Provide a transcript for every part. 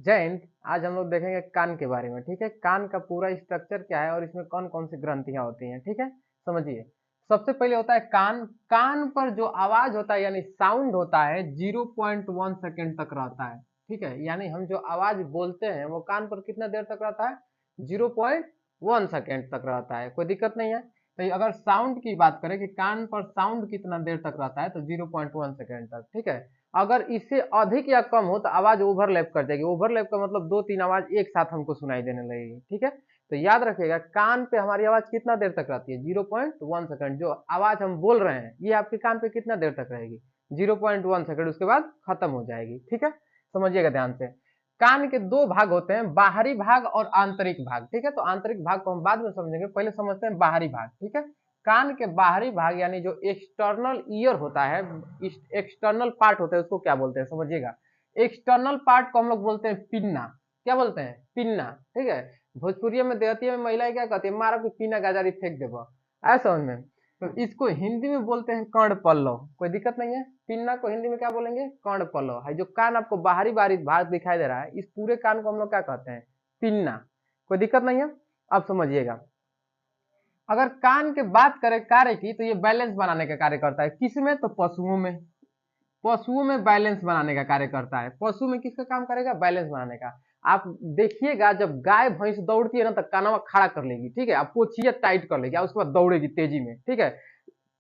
जैन, आज हम लोग देखेंगे कान के बारे में। ठीक है, कान का पूरा स्ट्रक्चर क्या है और इसमें कौन कौन सी ग्रंथियां होती हैं। ठीक है, समझिए। सबसे पहले होता है कान। कान पर जो आवाज होता है यानी साउंड होता है 0.1 सेकेंड तक रहता है। ठीक है, यानी हम जो आवाज बोलते हैं वो कान पर कितना देर तक रहता है, 0.1 सेकेंड तक रहता है। कोई दिक्कत नहीं है। तो अगर साउंड की बात करें कि कान पर साउंड कितना देर तक रहता है, तो 0.1 सेकेंड तक। ठीक है, अगर इससे अधिक या कम हो तो आवाज ओवरलैप कर जाएगी। ओवरलैप का मतलब दो तीन आवाज एक साथ हमको सुनाई देने लगेगी। ठीक है, तो याद रखिएगा कान पे हमारी आवाज कितना देर तक रहती है, 0.1 सेकेंड। जो आवाज हम बोल रहे हैं ये आपके कान पे कितना देर तक रहेगी, 0.1 सेकेंड, उसके बाद खत्म हो जाएगी। ठीक है, समझिएगा ध्यान से। कान के दो भाग होते हैं, बाहरी भाग और आंतरिक भाग। ठीक है, तो आंतरिक भाग को हम बाद में समझेंगे, पहले समझते हैं बाहरी भाग। ठीक है, कान के बाहरी भाग यानी जो एक्सटर्नल ईयर होता है, एक्सटर्नल पार्ट होता है, उसको क्या बोलते हैं समझिएगा। एक्सटर्नल पार्ट को हम लोग बोलते हैं पिन्ना। क्या बोलते हैं, पिन्ना। ठीक है, भोजपुरी में देहाती में महिलाएं क्या कहती है, मारा की पिन्ना गाजारी फेंक देबो, ऐसा समझ में। तो इसको हिंदी में बोलते हैं कर्ण पल्लव। कोई दिक्कत नहीं है। पिन्ना को हिंदी में क्या बोलेंगे, कर्ण पल्लव। है जो कान आपको बाहरी बाहरी भाग दिखाई दे रहा है, इस पूरे कान को हम लोग क्या कहते हैं, पिन्ना। कोई दिक्कत नहीं है। अब समझिएगा, अगर कान के बात करें कार्य की, तो ये बैलेंस बनाने का कार्य करता है। किसमें, तो पशुओं में। पशुओं में बैलेंस बनाने का कार्य करता है। पशु में किसका काम करेगा, बैलेंस बनाने का। आप देखिएगा जब गाय भैंस दौड़ती है ना, तो कानवा खड़ा कर लेगी। ठीक है, आप पोछिया टाइट कर लेगी, उसके बाद दौड़ेगी तेजी में। ठीक है,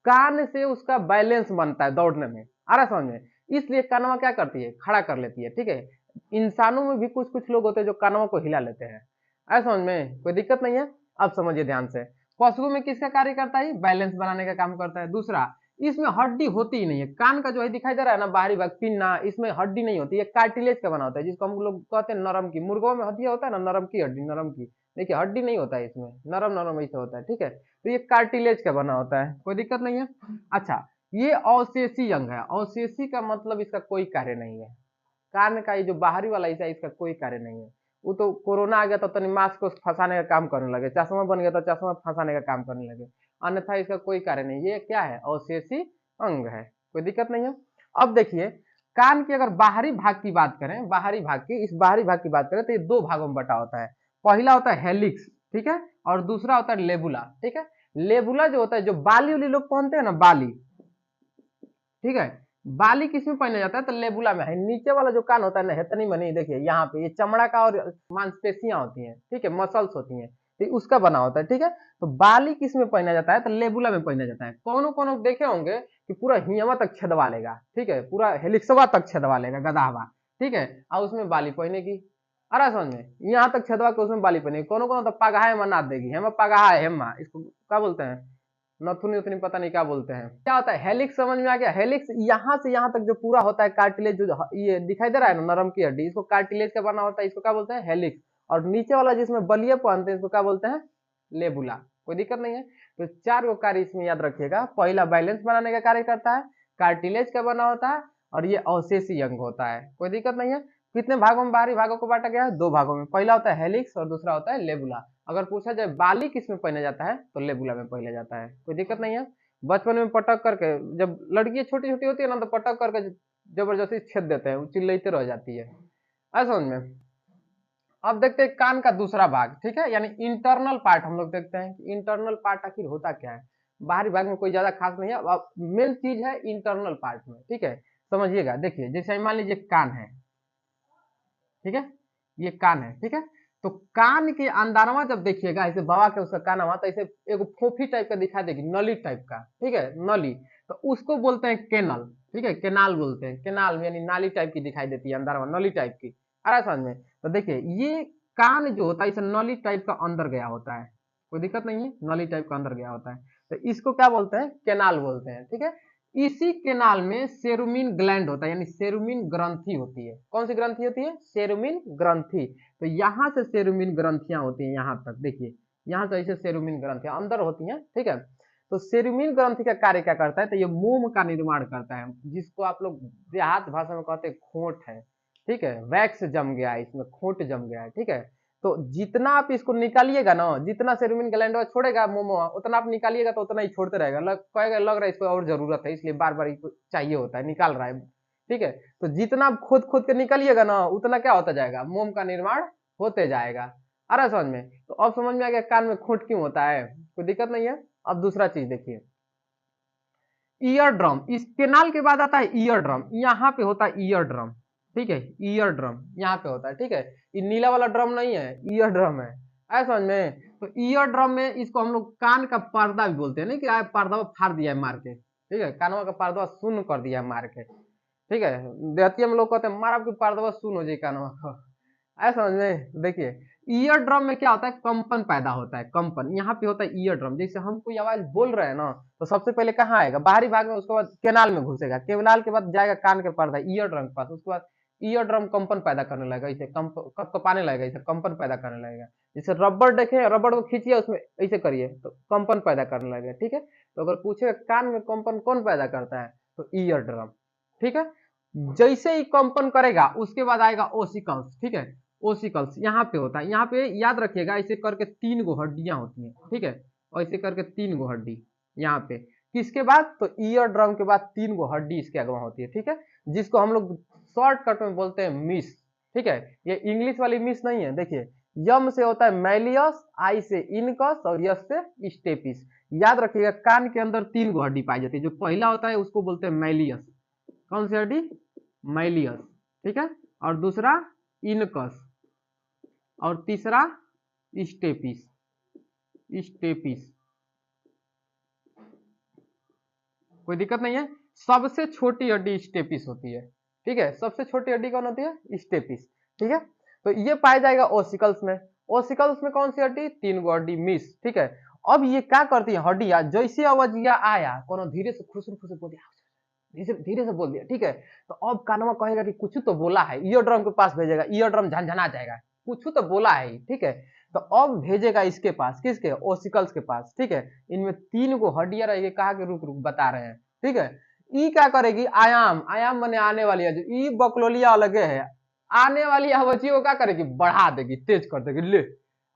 कान से उसका बैलेंस बनता है दौड़ने में। आ रहा समझ में, इसलिए कानवा क्या करती है, खड़ा कर लेती है। ठीक है, इंसानों में भी कुछ कुछ लोग होते हैं जो कानवा को हिला लेते हैं। ऐसा समझ में, कोई दिक्कत नहीं है। अब समझिए ध्यान से, पशुओं में किसका कार्य करता है, बैलेंस बनाने का काम करता है। दूसरा, इसमें हड्डी होती ही नहीं है। कान का जो है दिखाई दे रहा है ना बाहरी भाग, पिन्ना, इसमें हड्डी नहीं होती है, कार्टिलेज का बना होता है, जिसको हम लोग कहते हैं नरम की। मुर्गों में हड्डी होता है ना, नरम की हड्डी, नरम की। देखिए हड्डी नहीं होता है इसमें, नरम नरम ऐसे होता है। ठीक है, तो ये कार्टिलेज का बना होता है, कोई दिक्कत नहीं है। अच्छा, ये अवशेषी अंग है। अवशेषी का मतलब इसका कोई कार्य नहीं है। कान का ये जो बाहरी वाला हिस्सा है, इसका कोई कार्य नहीं है। वो तो कोरोना आ गया तो तनी मास्क को फंसाने का काम करने लगे, चश्मा बन गया तो चश्मा फंसाने का काम करने लगे, अन्यथा इसका कोई कार्य नहीं। ये क्या है, अवशेषी अंग है, कोई दिक्कत नहीं है। अब देखिए, कान के अगर बाहरी भाग की बात करें, बाहरी भाग की, इस बाहरी भाग की बात करें तो ये दो भागों में बटा होता है। पहला होता है हेलिक्स। ठीक है, और दूसरा होता है लेबुला। ठीक है, लेबुला जो होता है, जो बाली वाली लोग पहनते हैं ना, बाली। ठीक है, बाली किस में पहना जाता है, तो लेबुला में है। नीचे वाला जो कान होता है ना, हेतनी में नहीं, देखिए यहाँ पे ये चमड़ा का और मांसपेशियां होती हैं। ठीक है, मसल्स होती हैं, तो उसका बना होता है। ठीक है, तो बाली किस में पहना जाता है, तो लेबुला में पहना जाता है। कोनो कोनो देखे होंगे कि पूरा हियवा तक छेदवा लेगा। ठीक है, पूरा हेलिक्सवा तक छेदवा लेगा गदाहवा। ठीक है, और उसमें बाली पहनेगी। अरे समझ में, यहाँ तक छेदवा के उसमें बाली पहनेगी। कोनो कोनो तो पगाहा मना देगी, हेमा पगाहा हेमा, इसको क्या बोलते हैं, नथुनी उतनी पता नहीं क्या बोलते हैं। क्या होता है हेलिक्स, समझ में आ गया। हेलिक्स यहाँ से यहाँ तक जो पूरा होता है कार्टिलेज, जो ये दिखाई दे रहा है ना नरम की हड्डी, इसको कार्टिलेज का बना होता है, इसको क्या बोलते हैं, हेलिक्स। और नीचे वाला जिसमें बलिए पहनते हैं, इसको क्या बोलते हैं, लेबुला। कोई दिक्कत नहीं है। तो चार गो कार्य इसमें याद रखिएगा। पहला बैलेंस बनाने का कार्य करता है, कार्टिलेज का बना होता है, और ये अवशेषी अंग होता है। कोई दिक्कत नहीं है। कितने भागों में बाहरी भागों को बांटा गया है, दो भागों में। पहला होता है हेलिक्स और दूसरा होता है लेबुला। अगर पूछा जाए बाली किस में पहना जाता है, तो लेबुला में पहना जाता है। कोई दिक्कत नहीं है। बचपन में पटक करके, जब लड़की छोटी छोटी होती है ना, तो पटक करके जबरदस्ती छेद देते हैं, वो चिल्लाते रह जाती है। ऐसा समझ में। अब देखते हैं कान का दूसरा भाग। ठीक है, यानी इंटरनल पार्ट हम लोग देखते हैं कि इंटरनल पार्ट आखिर होता क्या है। बाहरी भाग में कोई ज्यादा खास नहीं है, अब मेन चीज है इंटरनल पार्ट में। ठीक है, समझिएगा। देखिए जैसे मान लीजिए कान है। ठीक है, ये कान है। ठीक है, तो कान के अंदरवा जब देखिएगा ऐसे बाबा के उसका कान हुआ, तो ऐसे एक फोफी टाइप का दिखा देगी, नली टाइप का। ठीक है, नली, तो उसको बोलते हैं केनल। ठीक है, केनाल बोलते हैं। केनाल यानी नाली टाइप की दिखाई देती है अंदरवा, नली टाइप की। आ रहा है समझ में। तो देखिए ये कान जो होता है इसे नली टाइप का अंदर गया होता है, कोई दिक्कत नहीं है, नली टाइप का अंदर गया होता है, तो इसको क्या बोलते हैं, केनाल बोलते हैं। ठीक है, इसी केनाल में सेरुमिन ग्लैंड होता है, यानी सेरुमिन ग्रंथि होती है। कौन सी ग्रंथि होती है, सेरुमिन ग्रंथि। तो यहाँ से सेरुमिन ग्रंथियां होती हैं, यहाँ तक देखिए, यहाँ से ऐसे सेरुमिन ग्रंथियां अंदर होती हैं। ठीक है, तो सेरुमिन ग्रंथि का कार्य क्या करता है, तो ये मोम का निर्माण करता है, जिसको आप लोग देहात भाषा में कहते हैं खोट है। ठीक है, वैक्स जम गया है इसमें, खोट जम गया है। ठीक है, तो जितना आप इसको निकालिएगा ना, जितना सेरुमिन ग्लैंड छोड़ेगा मोमो, उतना आप निकालिएगा तो उतना ही छोड़ते रहेगा। कहेगा लग रहा है इसको और जरूरत है, इसलिए बार बार इसको चाहिए होता है, निकाल रहा है। ठीक है। तो जितना आप खोद खोद के निकलिएगा ना उतना क्या होता जाएगा, मोम का निर्माण होते जाएगा। आ रहा है समझ में? तो अब समझ में आ गया कान में खोट क्यों होता है, कोई दिक्कत नहीं है। अब दूसरा चीज देखिए, ईयर ड्रम, इस केनाल के बाद आता है ईयर ड्रम, यहाँ पे होता है ईयर ड्रम, ठीक है, ईयर ड्रम यहाँ पे होता है, ठीक है। ये नीला वाला ड्रम नहीं है, ईयर ड्रम है, ऐसा समझ में। तो ईयर ड्रम में इसको हम लोग कान का पर्दा भी बोलते हैं, नहीं कि पर्दा फाड़ दिया है मार के, ठीक है, कानवा का पर्दा शून्य कर दिया है मार के, ठीक है। देहाती में लोग कहते हैं मार आपकी पर्दा शून्य हो जाए कानवा का, ऐसा समझ में। देखिए ईयर ड्रम में क्या होता है, कंपन पैदा होता है, कंपन यहाँ पे होता है ईयर ड्रम। जैसे हम कोई आवाज बोल रहे हैं ना तो सबसे पहले कहाँ आएगा, बाहरी भाग में, उसके बाद केनाल में घुसेगा, केनाल के बाद जाएगा कान के पर्दा ईयर ड्रम के पास, उसके बाद ईयर ड्रम कंपन पैदा करने लगेगा, इसे कपाने लगेगा, इसे कंपन पैदा करने लगेगा। जैसे रबड़ देखे, रबड़ को खींचिए उसमें ऐसे करिए तो कंपन पैदा करने लगेगा, ठीक है। तो अगर पूछे कान में कंपन कौन पैदा करता है तो ईयर ड्रम, ठीक है। जैसे ही कंपन करेगा उसके बाद आएगा ओसिकल्स, ठीक है। ओसिकल्स यहाँ पे होता है, यहाँ पे याद रखिएगा ऐसे करके 3 गो हड्डियां होती हैं, ठीक है, और ऐसे करके 3 गो हड्डी यहाँ पे, किसके बाद तो ईयर ड्रम के बाद 3 गो हड्डी इसके अगवा होती है, ठीक है, जिसको हम लोग शॉर्टकट में बोलते हैं मिस, ठीक है। ये इंग्लिश वाली मिस नहीं है। देखिए यम से होता है मैलियस, आई से इनकस और यस से स्टेपिस। याद रखिएगा कान के अंदर 3 गो हड्डी पाई जाती है, जो पहला होता है उसको बोलते हैं मैलियस, कौन सी हड्डी, मैलियस, ठीक है, और दूसरा इनकस और तीसरा स्टेपिस, स्टेपिस, कोई दिक्कत नहीं है। सबसे छोटी हड्डी स्टेपिस होती है, ठीक है, सबसे छोटी हड्डी कौन होती है, स्टेपिस, ठीक है। तो ये पाया जाएगा ओसिकल्स में। ओसिकल्स में कौन सी हड्डी, 3 गो हड्डी मिस, ठीक है। अब ये क्या करती है हड्डियां, जैसे अवजिया आया कोनो धीरे से खुसर खुसर बोल दिया, धीरे से बोल दिया, ठीक है। तो अब कानवा कहेगा कि कुछ तो बोला है, ईयर ड्रम के पास भेजेगा, ईयर ड्रम झनझना जाएगा, कुछ तो बोला है, ठीक है। तो अब भेजेगा इसके पास, किसके, ओसिकल्स के पास, ठीक है। इनमें 3 गो हड्डियां रहेगी, कहा के रुक रुक बता रहे हैं, ठीक है। ई क्या करेगी, आयाम, आयाम माने आने वाली है, जो ई बकलोलिया अलगे है, आने वाली आवाजी को क्या करेगी, बढ़ा देगी, तेज कर देगी, ले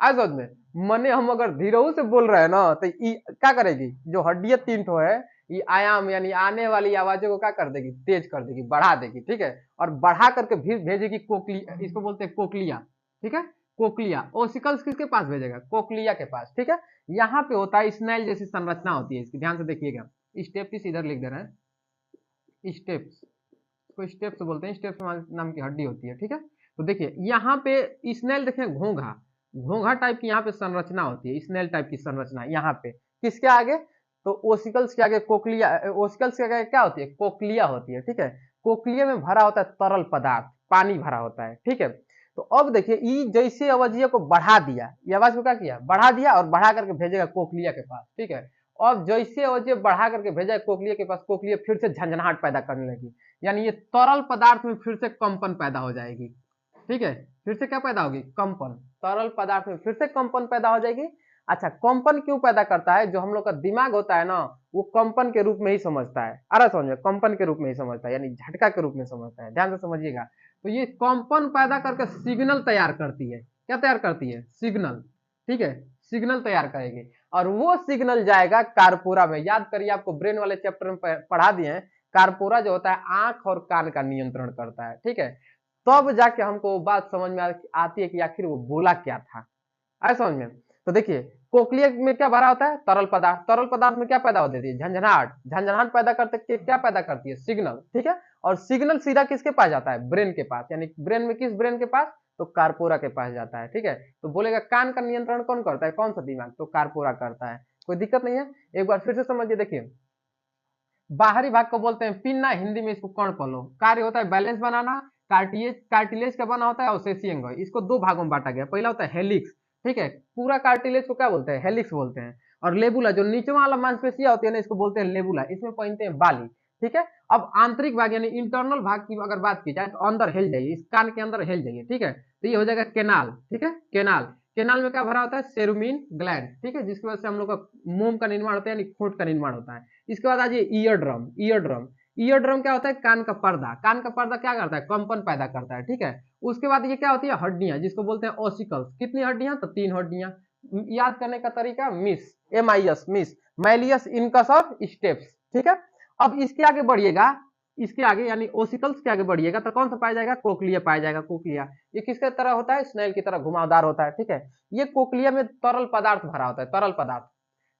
आज में मने हम अगर धीरे से बोल रहे हैं ना तो ई क्या करेगी, जो हड्डियां 3 ठो है, ये आयाम यानी आने वाली आवाजों को क्या कर देगी, तेज कर देगी, बढ़ा देगी, ठीक है। और बढ़ा करके भेजेगी कोकली, इसको बोलते हैं कोकलिया, ठीक है, कोकलिया। ओसिकल्स किसके पास भेजेगा, कोकलिया के पास, ठीक है। यहाँ पे होता है स्नेल जैसी संरचना होती है इसकी, ध्यान से देखिएगा, स्टेप्स इधर लिख दे रहे हैं, स्टेप्स, इसको स्टेप्स बोलते हैं, स्टेप्स नाम की हड्डी होती है, ठीक है। तो देखिए यहाँ पे स्नेल देखिए, घोंघा, घोंघा टाइप की यहाँ पे संरचना होती है, स्नेल टाइप की संरचना यहाँ पे, किसके आगे, तो ओसिकल्स के आगे कोकलिया, ओसिकल्स के आगे क्या होती है, कोकलिया होती है, ठीक है। कोकलिया में भरा होता है तरल पदार्थ, पानी भरा होता है, ठीक है। तो अब देखिए ई जैसे अवजिया को बढ़ा दिया, ये आवाज को क्या किया, बढ़ा दिया और बढ़ा करके भेजेगा कोकलिया के पास, ठीक है। अब जैसे अवजिया बढ़ा करके भेजा कोकलिया के पास, कोकलिया फिर से झंझनाहट पैदा करने लगी, यानी ये तरल पदार्थ में फिर से कंपन पैदा हो जाएगी, ठीक है। फिर से क्या पैदा होगी, कंपन, तरल पदार्थ में फिर से कंपन पैदा हो जाएगी। अच्छा कंपन क्यों पैदा करता है, जो हम लोग का दिमाग होता है ना वो कंपन के रूप में ही समझता है, अरे समझे, कंपन के रूप में ही समझता है, यानी झटका के रूप में समझता है, ध्यान से समझिएगा। तो ये कंपन पैदा करके सिग्नल तैयार करती है, क्या तैयार करती है, सिग्नल, ठीक है, सिग्नल तैयार करेगी, और वो सिग्नल जाएगा कारपोरा में। याद करिए आपको ब्रेन वाले चैप्टर में पढ़ा दिए हैं, कारपोरा जो होता है आंख और कान का नियंत्रण करता है, ठीक है। तब जाके हमको बात समझ में आती है कि आखिर वो बोला क्या था, आए समझ में। तो देखिए कोकलिया में क्या भरा होता है, तरल पदार्थ, तरल पदार्थ में क्या पैदा होती है, झंझनाहट, झंझनाहट पैदा करते क्या पैदा करती है, सिग्नल, ठीक है। और सिग्नल सीधा किसके पास जाता है, ब्रेन के पास, यानी ब्रेन में किस ब्रेन के पास, तो कारपोरा के पास जाता है, ठीक है। तो बोलेगा कान का नियंत्रण कौन करता है, कौन सा दिमाग, तो कारपोरा करता है, कोई दिक्कत नहीं है। एक बार फिर से समझिए, देखिए बाहरी भाग को बोलते हैं पिन्ना, हिंदी में इसको कर्ण पलो, कार्य होता है बैलेंस बनाना, कार्टिलेज, कार्टिलेज का बना होता है अवशेषीय अंग, इसको 2 भागों में बांटा गया, पहला होता है हेलिक्स, ठीक है, पूरा कार्टिलेज को क्या बोलते हैं, हेलिक्स बोलते हैं। और लेबुला जो नीचे वाला मांसपेशियां होती है ना, इसको बोलते हैं लेबुला, इसमें पहनते हैं बाली, ठीक है। अब आंतरिक भाग यानी इंटरनल भाग की अगर बात की जाए तो अंदर हिल जाइए, इस कान के अंदर हिल जाइए, ठीक है। तो ये हो जाएगा केनाल, ठीक है, केनाल, केनाल में क्या भरा होता है, सेरुमिन ग्लैंड, ठीक है, जिसकी वजह से हम लोग का मोम का निर्माण होता है, यानी खोट का निर्माण होता है। इसके बाद आ जाइए ear drum, ear drum, ear drum क्या होता है, कान का पर्दा, कान का पर्दा क्या करता है, कंपन पैदा करता है, ठीक है। उसके बाद ये क्या होती है, हड्डियां, जिसको बोलते हैं ओसिकल्स, कितनी हड्डियां, तो 3 हड्डियां। याद करने का तरीका, miss, MIS, miss, malleus, incus और स्टेप्स, ठीक है। अब इसके आगे बढ़िएगा, इसके आगे यानी ओसिकल्स के आगे बढ़िएगा तो कौन सा पाया जाएगा, कोक्लिया पाया जाएगा। कोक्लिया ये किसके तरह होता है, स्नेल की तरह घुमावदार होता है, ठीक है। ये कोक्लिया में तरल पदार्थ भरा होता है, तरल पदार्थ।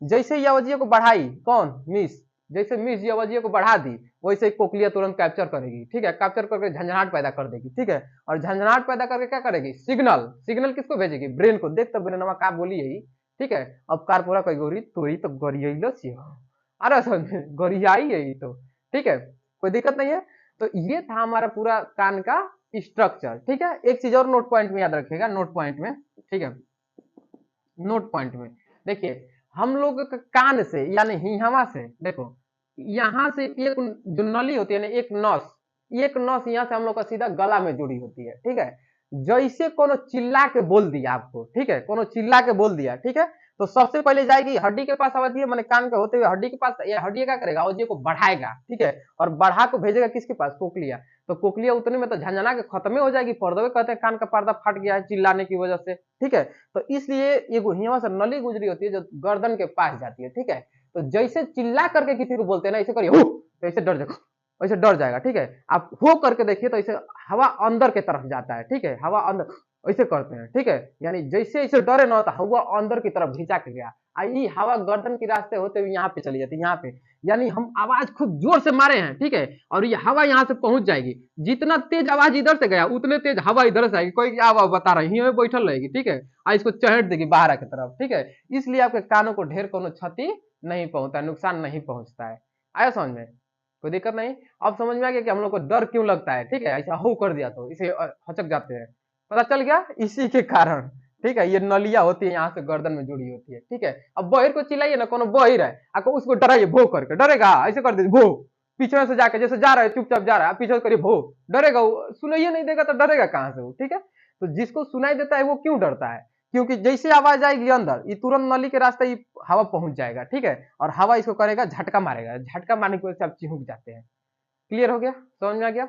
जैसे ये अवधियों को बढ़ाई कौन, मिस, जैसे मिस ये अवधियों को बढ़ा दी वैसे ही कोक्लिया तुरंत कैप्चर करेगी, ठीक है, कैप्चर करके झंझनाहट पैदा कर देगी, ठीक है। और झंझनाहट पैदा करके क्या करेगी, सिग्नल, सिग्नल किसको भेजेगी, ब्रेन को। देख तो ब्रेनवा का बोली यही, ठीक है। अब कारपोरा कई गोरी तोरी तो गरियाइलो छी, अरे समझे गरियाई यही तो, ठीक है, कोई दिक्कत नहीं है। तो ये था हमारा पूरा कान का स्ट्रक्चर, ठीक है। एक चीज और नोट पॉइंट में याद रखिएगा, नोट पॉइंट में, ठीक है, नोट पॉइंट में देखिए, हम लोग कान से यानी हिहवा से, देखो यहाँ से एक जो नली होती है ना, एक नस यहाँ से हम लोग का सीधा गला में जुड़ी होती है, ठीक है। जैसे कोनो चिल्ला के बोल दिया आपको, ठीक है, कोनो चिल्ला के बोल दिया, ठीक है, तो सबसे पहले जाएगी हड्डी के पास आवाज, मैंने कान के होते हुए हड्डी के पास, ये हड्डी क्या करेगा, आवाज को बढ़ाएगा, ठीक है, और बढ़ा को भेजेगा किसके पास, कोक्लिया। तो कोक्लिया उतने में तो झंझना के खत्म हो जाएगी, पर्दे कहते हैं कान का पर्दा फट गया है चिल्लाने की वजह से, ठीक है। तो इसलिए ये हिवा से नली गुजरी होती है जो गर्दन के पास जाती है, ठीक है। तो जैसे चिल्ला करके किसी को बोलते हैं ना, ऐसे करिए हो, तो ऐसे डर जाएगा, ऐसे डर जाएगा, ठीक है। आप हो करके देखिए तो ऐसे हवा अंदर के तरफ जाता है, ठीक है, हवा अंदर ऐसे करते हैं, ठीक है। यानी जैसे ऐसे डरे ना तो हवा अंदर की तरफ खींचा के गया, आई हवा गर्दन के रास्ते होते हुए यहाँ पे चली जाती है, यहाँ पे, यानी हम आवाज खूब जोर से मारे हैं, ठीक है, और ये हवा यहाँ से पहुंच जाएगी। जितना तेज आवाज इधर से गया उतने तेज हवा इधर से आएगी, कोई क्या बता रहा है, यहीं बैठल रहेगी, ठीक है, और इसको चहट देगी बाहर की तरफ, ठीक है। इसलिए आपके कानों को ढेर कोनो क्षति नहीं पहुंचता, नुकसान नहीं पहुंचता है। आया समझ में, कोई दिक्कत नहीं। अब समझ में आ गया कि हम लोग को डर क्यों लगता है, ठीक है, ऐसा हो कर दिया तो इसे हचक जाते हैं, पता चल गया, इसी के कारण, ठीक है। ये नलिया होती है यहाँ से गर्दन में जुड़ी होती है, ठीक है। अब बहिर को चिल्लाइए ना, कोनो बहिर है, आपको उसको डराइए भो करके, डरेगा, ऐसे कर दीजिए भो, पीछे से जाके जैसे जा रहा है चुपचाप जा रहा है, पीछे से करिए भो, डरेगा, सुनाइए नहीं देगा तो डरेगा कहाँ से वो, ठीक है। तो जिसको सुनाई देता है वो क्यों डरता है, क्योंकि जैसे आवाज आएगी अंदर, ये तुरंत नली के रास्ते ही हवा पहुंच जाएगा, ठीक है, और हवा इसको करेगा, झटका मारेगा, झटका मारने की वजह से आप चिहुक जाते हैं। क्लियर हो गया, समझ में आ गया।